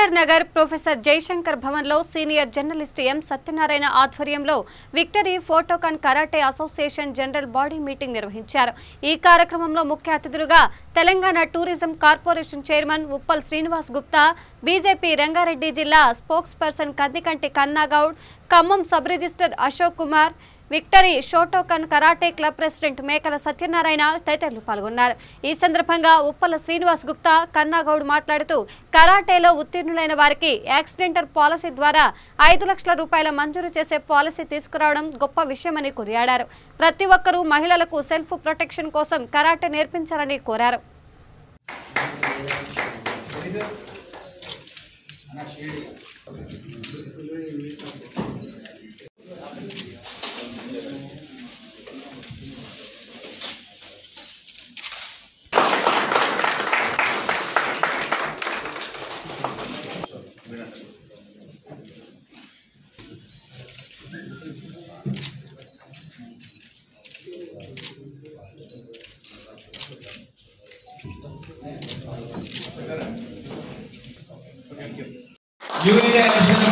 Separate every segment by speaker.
Speaker 1: NTR Nagar professor Jayashankar Bhavan లో senior journalist M Satyanarayana ఆధ్వర్యంలో victory Shotokan karate association general body meeting నిర్వహించారు। ఈ కార్యక్రమంలో ముఖ్య అతిథులుగా Telangana tourism corporation chairman Uppal Srinivas Gupta, BJP Rangareddy జిల్లా spokesperson Kandikanti Kannagoud, Khammam sub register Ashok Kumar, victory Shotokan karate club president Mekala Satyanarayana తదితరులు పాల్గొన్నారు। ఈ సందర్భంగా ఉప్పల శ్రీనివాస్ గుప్తా, కన్నాగౌడ్ మాట్లాడుతూ కరాటేలో ఉత్తీర్ణులైన వారికి యాక్సిడెంటల్ పాలసీ ద్వారా 5 లక్షల రూపాయల మంజూరు చేసే పాలసీ తీసుకురావడం గొప్ప విషయమని కొనియాడారు। ప్రతి ఒక్కరూ మహిళలకు సెల్ఫ్ ప్రొటెక్షన్ కోసం కరాటే నేర్పించాలని కోరారు।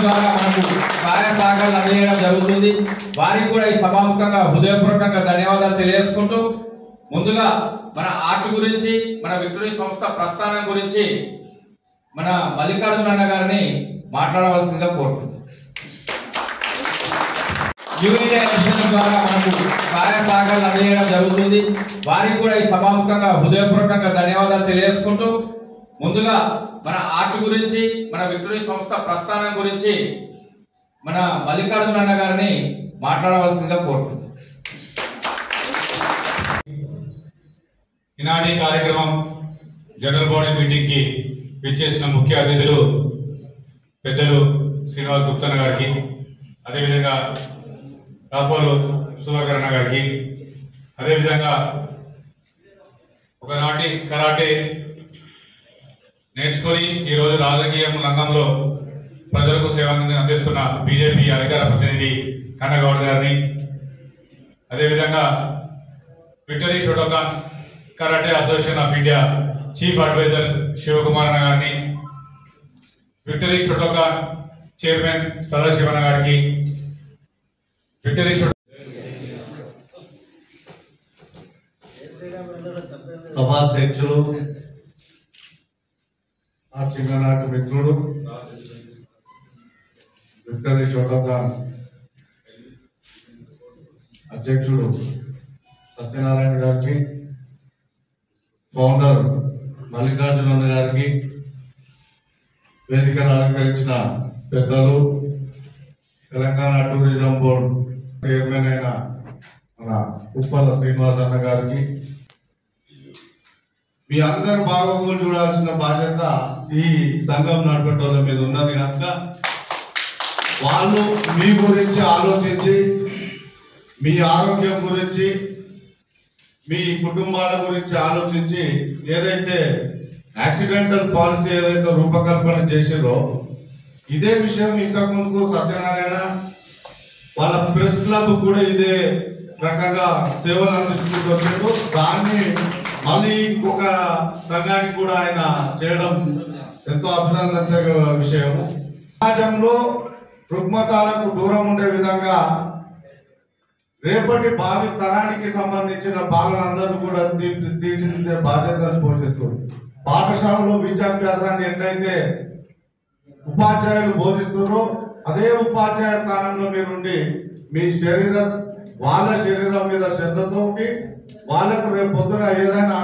Speaker 2: ద్వారా మనకు సహాయ సహకారాలు అందజేయడం జరుగుతుంది। వారికి కూడా ఈ సభాముఖంగా హృదయపూర్వకంగా ధన్యవాదాలు తెలియజేసుకుంటూ, ముందుగా మన ఆర్ట్ గురించి, మన విక్టరీ సంస్థ ప్రస్థానం గురించి మన మల్లికార్జున అన్న గారిని మాట్లాడవలసిందిగా కోరుతున్నాం। ద్వారా మనకు సహాయ సహకారాలు అందజేయడం జరుగుతుంది। వారికి కూడా ఈ సభాముఖంగా హృదయపూర్వకంగా ధన్యవాదాలు తెలియజేసుకుంటూ, ముందుగా మన ఆర్ట్ గురించి, మన విక్టరీ సంస్థ ప్రస్థానం గురించి మన మల్లికార్జున అన్న గారిని మాట్లాడవలసిందిగా కోరుతున్నాం।
Speaker 3: ఈనాటి కార్యక్రమం జనరల్ బాడీ మీటింగ్ కి విచ్చేసిన ముఖ్య అతిథులు పెద్దలు శ్రీనివాస్ గుప్తా గారికి, అదేవిధంగా రాపోలు సుధాకర్ అన్న గారికి, అదేవిధంగా ఒకనాటి కరాటే నేర్చుకొని ఈరోజు రాజకీయ రంగంలో ప్రజలకు సేవ అందిస్తున్న బీజేపీ అధికార ప్రతినిధి కన్నగౌడ్ గారిని, అదేవిధంగా victory Shotokan karate association of India chief adviser Shivakumar అన్న గారిని, విక్టరీ షోటోకాన్ చైర్మన్ సదాశివన్న గారికి, విక్టరీ
Speaker 4: సభాధ్యక్షులు, ఆ చిన్ననాటి మిత్రుడు విక్టరీ షోటోకాన్ అధ్యక్షుడు సత్యనారాయణ గారికి, ఫౌండర్ మల్లికార్జున గారికి, వేదికను అలంకరించిన పెద్దలు, తెలంగాణ టూరిజం బోర్డు చైర్మన్ అయిన మన ఉప్పల శ్రీనివాస్ అన్న గారికి, మీ అందరు బాగోగులు చూడాల్సిన బాధ్యత ఈ సంఘం నడిపేటోళ్ళ మీద ఉన్నది కనుక వాళ్ళు మీ గురించి ఆలోచించి, మీ ఆరోగ్యం గురించి, మీ కుటుంబాల గురించి ఆలోచించి ఏదైతే యాక్సిడెంటల్ పాలసీ ఏదైతే రూపకల్పన చేసారో, ఇదే విషయం ఇంతకు ముందుకు సత్యనారాయణ వాళ్ళ ప్రెస్ క్లబ్ కూడా ఇదే రకంగా సేవలు అందిస్తూ వచ్చారు। దాన్ని మళ్ళీ ఇంకొక సంఘానికి కూడా ఆయన చేయడం ఎంతో అభినందించే విషయము। సమాజంలో రుగ్మతాలకు దూరం ఉండే విధంగా రేపటి భావి తరానికి సంబంధించిన బాలలందరూ కూడా తీర్చిదిద్దే బాధ్యతను పోషిస్తుంది। పాఠశాలలో విద్యాభ్యాసాన్ని ఎట్లయితే ఉపాధ్యాయులు బోధిస్తున్నారో, అదే ఉపాధ్యాయ స్థానంలో మీరుండి మీ వాళ్ళ శరీరం మీద శ్రద్ధతో వాళ్ళకు రేపు పొద్దున ఏదైనా